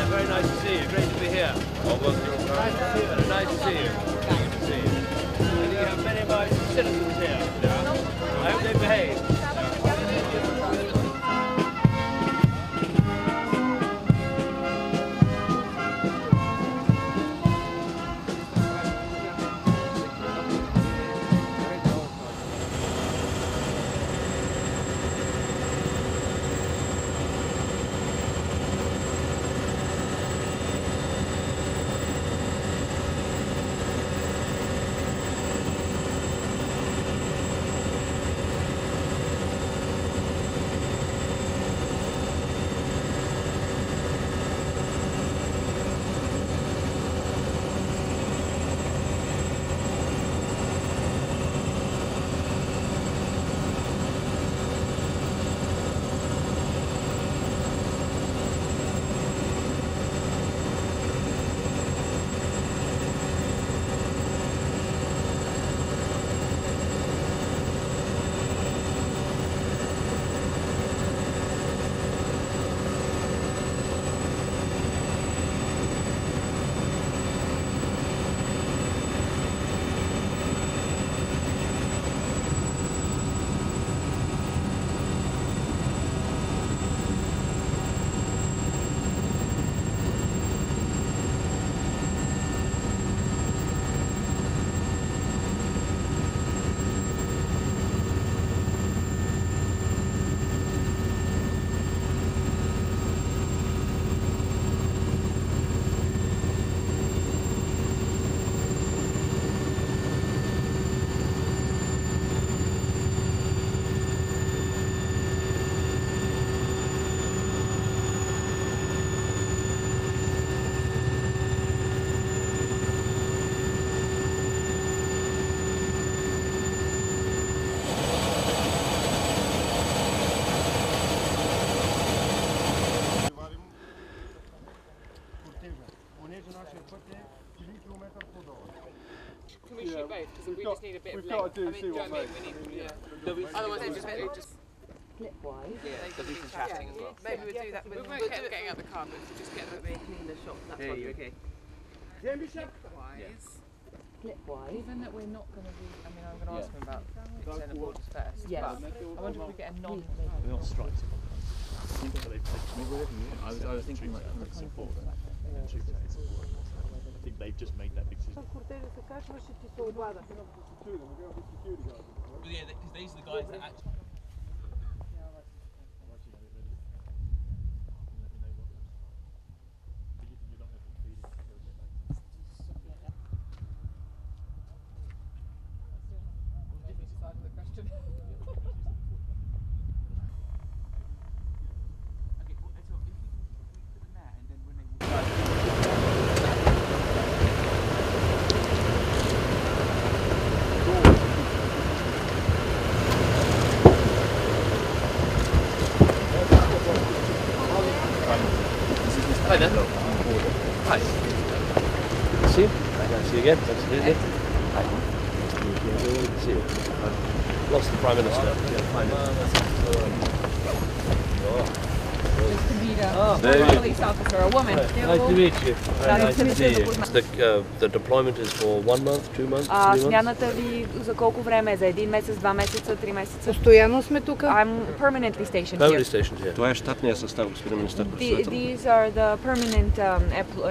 Very nice to see you. Great to be here. Nice to see you. Good to see you. I think you have many of my citizens here. I hope they behave. Because we just need a bit of length. I mean, do you know what I mean? We need, otherwise it just Flip-wise. Yeah, there'll be some chatting as well. Maybe we'll do that. We won't get getting out the car, but just get the clean the shot. That's probably okay. Flip-wise. Flip-wise. Given that we're not going to be, I mean, I'm going to ask him about external borders first. Yes. But I wonder if we get a non. We're not strikes. I was thinking like support. I think they've just made that big decision. Yeah, because these are the guys that actually. Hi there. Hi. See you. Nice to see you again. Nice to meet you. Hi. Nice to meet you. Good to see you. I've lost the Prime Minister. Just to meet a police officer, a woman. Nice to meet you. Very nice to see you. The deployment is for 1 month, 2 months, 3 months? Смяната ви за колко време? За 1 месец, 2 месеца, 3 месеца? Постоянно сме тук. I'm permanently stationed Permanently here. stationed here. Това е щатния състав, господин министър. These are the permanent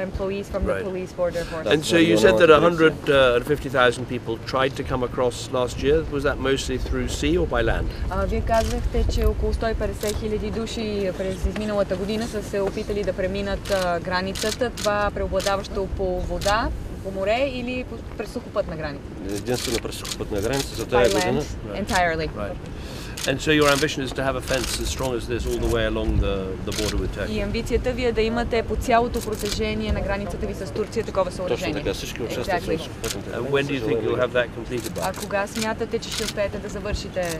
employees from the police border force. And so you said that 150,000 people tried to come across last year. Was that mostly through sea or by land? Вие казахте, че около 150 хиляди души през изминалата година са се опитали да преминат границата. Това преобладаващо по вода, по море или през сухопътна граница? Единствено през сухопътна граница за тази година. Entirely. Right. And so your ambition is to have a fence as strong as this all the way along the border with Turkey. И амбицията ви е да имате по цялото протежение на границата ви с Турция такова Точно съоръжение. така, всички участват в сухопътната граница. And when do you think you'll have that completed by? А кога смятате, че ще успеете да завършите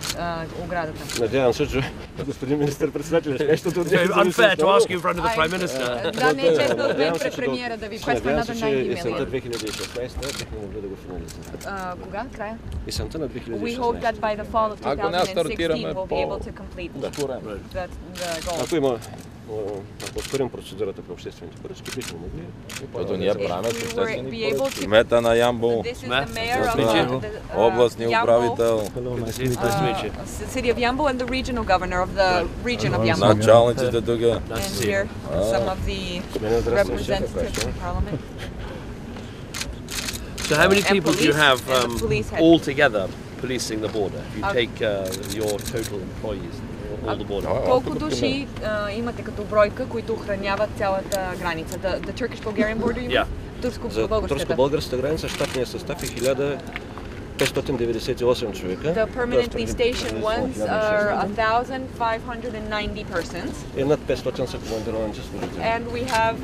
оградата? Надявам се, че господин министър-председател ще нещо да Unfair to ask you in front of the Prime Minister. Да, не е честно от мен пред премиера да ви пресва Надявам се, на че 90 есента милиона. 2016 бихме могли да го финализираме. Кога? Края? Есента на We hope that 2016. by the fall of Ако не 2016 we'll be able to complete the goal. Ако има, ако ускорим процедурата по обществените поръчки, бихме могли. Като ние правим We will обществени be able поръчки. to. Мета на Ямбол, This is the mayor of the областния Ямбол, управител, City of Yambo and the regional governor of the region of Yambo. началниците тук. And here some of the representatives in parliament. So how many And people do you police, have and the police head. all together policing the border? If you take your total employees, all the border. Колко души имате като бройка, които охраняват цялата граница? The Turkish-Bulgarian border, you mean? За Турско-българската. турско-българската граница щатният състав е 1598 човека. The permanently stationed ones are 1,590 persons. И над 500 са командированите служители. And we have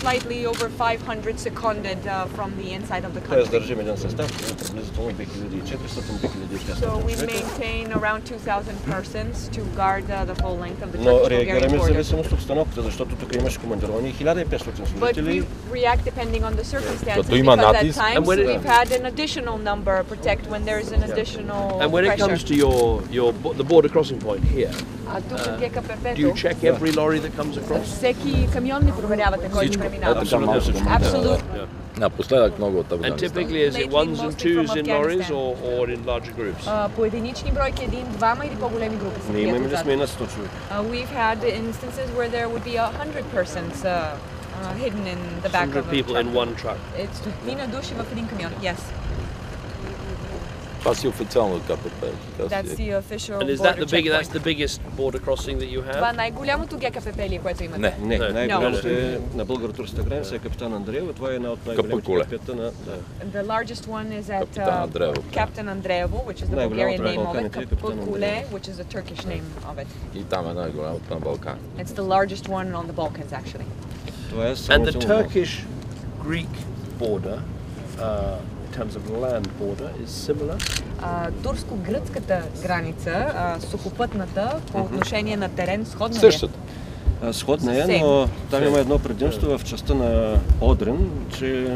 slightly over 500 seconded from the inside of the Тоест country. държим един състав, приблизително 2400-2500 So we човека. maintain around 2,000 persons to guard the full length of the Но Turkish-Bulgarian реагираме в border. зависимост от обстановката, защото тук имаше командировани 1500 But we служители. react depending on the circumstances, Като има because at натиск. times And when it- we've had an additional number protect when there's an additional And when it comes pressure. to the border crossing point here, А тук do you ГКПП-то, check every lorry that comes across? всеки камион ли проверявате, който преминава? Абсолютно всичко. Абсолютно. Напоследък много от And Афганистан. typically is it ones and twos in lorries or in larger groups? По единични бройки един, двама или по-големи групи се Ние крият имаме ли отзад? сме и на 100 човека? We've had instances where there would be 100 persons hidden in the back 100 of a people truck. in one truck. It's стотина души в един камион. Yes, Това си официално КПП. that's the official And is that border that's checkpoint. the biggest border crossing that you Това have? най-голямото ГКПП ли е, което имате? Не. Не, най-голямото No. е на българо-турската граница е капитан Андреева. Това е една от най-големите Капакуле. КПП-та на... The largest one is at Капитан Андреево. Captain Andreevo, which is the Най-голямото Bulgarian на name of it. Балканите е Капитан Kapakule, Андреево. which is the Turkish name of it. И там е най-голямото на Балкан. It's the largest one on the Balkans, actually. Това е And the сравнително малко. Turkish-Greek border, in terms of land border, is similar. Турско-гръцката граница, сухопътната, по отношение на терен, сходна ли е? Същото. Сходна е, но там има едно предимство в частта на Одрин, че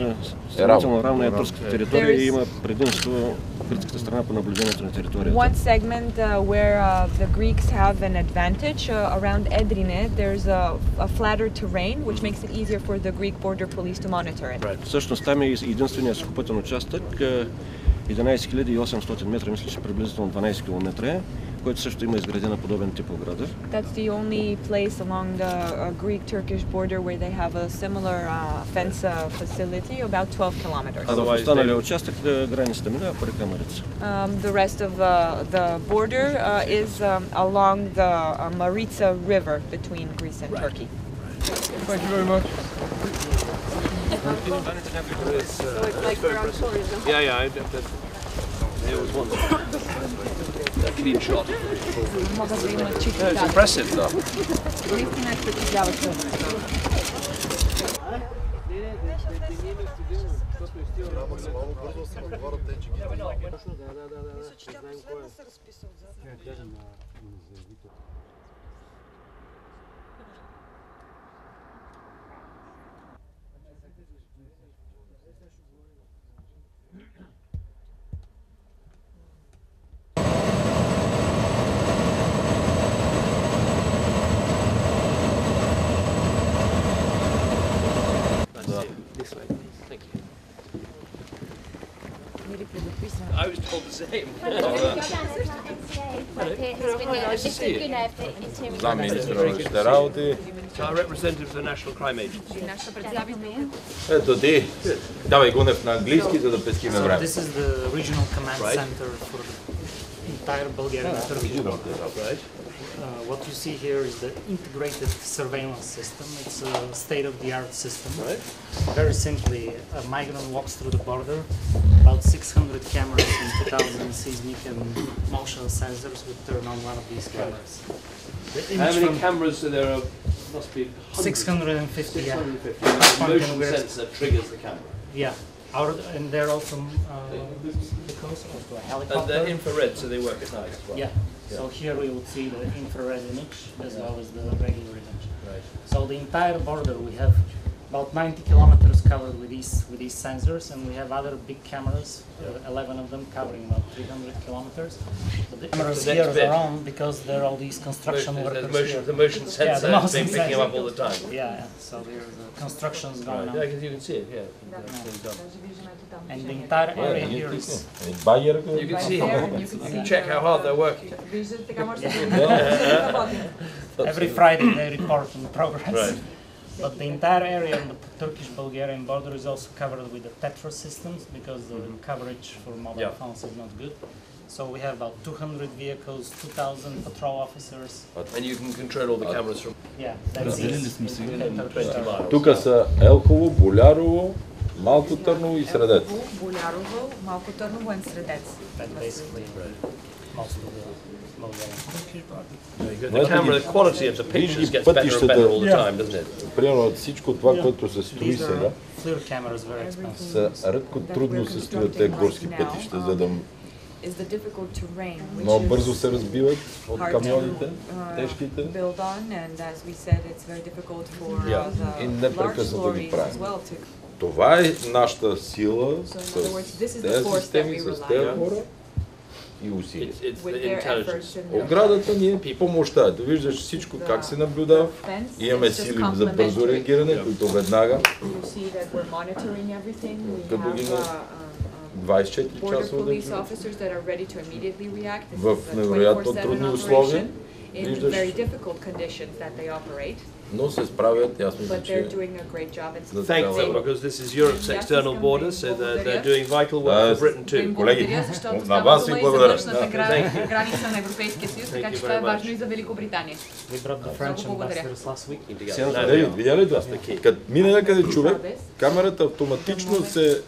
сравнително равна е турската територия и има предимство гръцката страна по наблюдението на територията. One segment where the Greeks have an advantage around Edrine, there's a flatter terrain, which makes it easier for the Greek border police to monitor it. Всъщност там е единственият сухопътен участък, 11 800 метра, мисля, че приблизително 12 км, който също има изградена подобен тип ограда. That's the only place along the Greek-Turkish border where they have a similar fence facility, about 12 kilometers. А в останалия участък границата минава по река Марица. The rest of the border is along the Maritsa River between Greece and Turkey. Thank you very much. So it's like we're on tourism. Yeah, there was one. A clean shot. Могат да имат чисти It's кадри. impressive, though. Наистина е впечатляващо. This way. Thank you. I was told the same. Замминистър на външните работи. So I represented the National Crime Agency. Нашата представителка. Ето ти. Давай Гунев на английски, за да пестиме So време. this is the regional command center for the entire Bulgarian and Turkish border. Right. what you see here is the integrated surveillance system. It's a state-of-the-art system. Right. Very simply, a migrant walks through the border, about 600 cameras and 2,000 seismic and motion sensors would turn on one of these cameras. The How image many from cameras are there? Must be hundreds. 650, yeah. 650. Motion sensor triggers the camera. Yeah. And they're also because also a And helicopter. they're infrared, so they work at night as well. Yeah. So here we will see the infrared image as well as the regular image. Right. So the entire border we have about 90 kilometers covered with these sensors, and we have other big cameras, 11 of them covering about 300 kilometers. But the cameras here are on because there are all these construction workers here. The motion sensor has been picking them up all the time. Yeah. So there's constructions going on. Yeah, you can see it. Yeah. And the entire area here is You can see here. You can check how hard they're working. every Friday they report on progress. Right. But the entire area on the Turkish-Bulgarian border is also covered with the Tetra systems because the coverage for mobile phones is not good. So we have about 200 vehicles, 2,000 patrol officers. And you can control all the cameras from Yeah, that's it. 20 miles. Тук са Елхово, Болярово, Малко Търново и Средец. Болярово, Малко Търново и Средец. That's basically most of the Bulgarian. The camera, the quality of the pictures gets better and better all the time, doesn't it? Примерно всичко това, което се строи These сега, are FLIR cameras, very expensive. са ръдко трудно се строят тези горски пътища, за да Is the difficult terrain, which много is бързо се разбиват от hard камионите, to тежките. build on, and as we said, it's very difficult for И the large непрекъснато ги lorries as правим. well to. Това е нашата сила So in с other words, this is the тези force that системи, we с rely тези on. хора и усилия. It's With the their efforts intelligence. and their Оградата ни е помощта. Ето виждаш всичко как се наблюдава. Имаме сили за бързо реагиране, които веднага You see that we're monitoring everything. We Като have ги на 24 border часа police да officers that are ready to immediately react. This в is a невероятно 24/7 трудни operation условия. in Виждаш, very difficult conditions that they operate, но се справят, аз мисля, but they're че doing a great job. And Thank them, because this is Europe's external border, so they're doing vital work for Britain too. колеги, Благодаря, защото на става вас дума ви и за благодаря. външната граница на Европейския съюз, така че това е важно и за Великобритания. We brought the French ambassadors last week. Дейвид, видя ли това? Като мине някъде човек, камерата автоматично се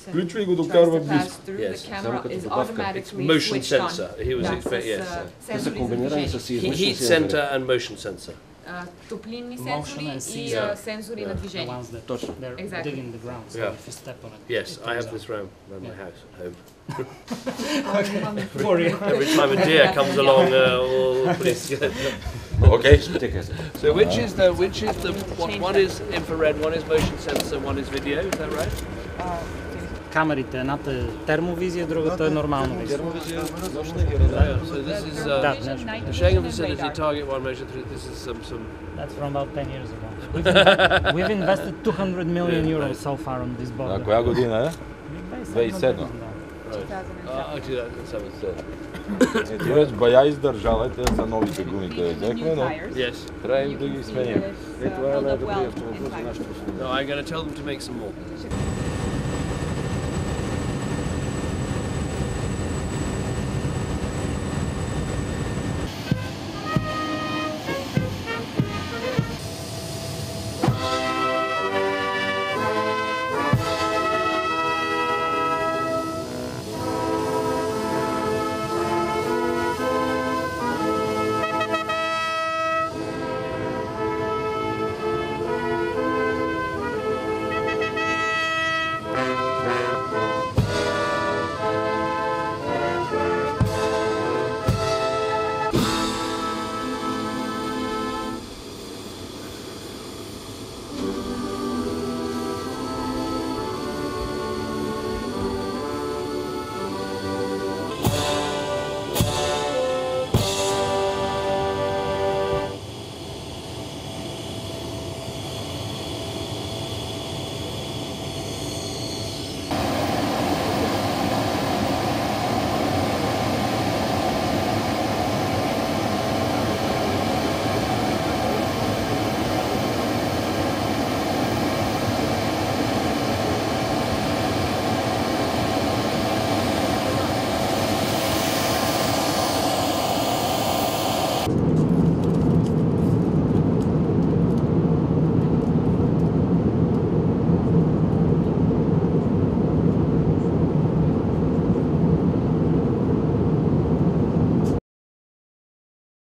включва и го докарва близко. It's motion sensor. He was expecting, yes. Те са комбинирани с Heat sensor and motion sensor. Топлинни Motion сензори and и sensor. сензори на The движение. ones that they're Exactly. digging the ground, so Yeah. if you step on it. Yes, it I have turns this around my house at home. For you. Every time a deer comes along, all police get it. Окей. So which is the one is infrared, one is motion sensor, one is video, is that right? Камерите, едната е термовизия, другата е нормална визия. So this is the Schengen facility target one measure three. This is some That's from about 10 years ago. We've invested 200 million euros so far on this А border. коя година е? 2007. 2007. Ти вече бая издържала, те са новите гуми, къде взехме, но Yes. трябва и да ги сменим. No, I'm going to tell them to make some more.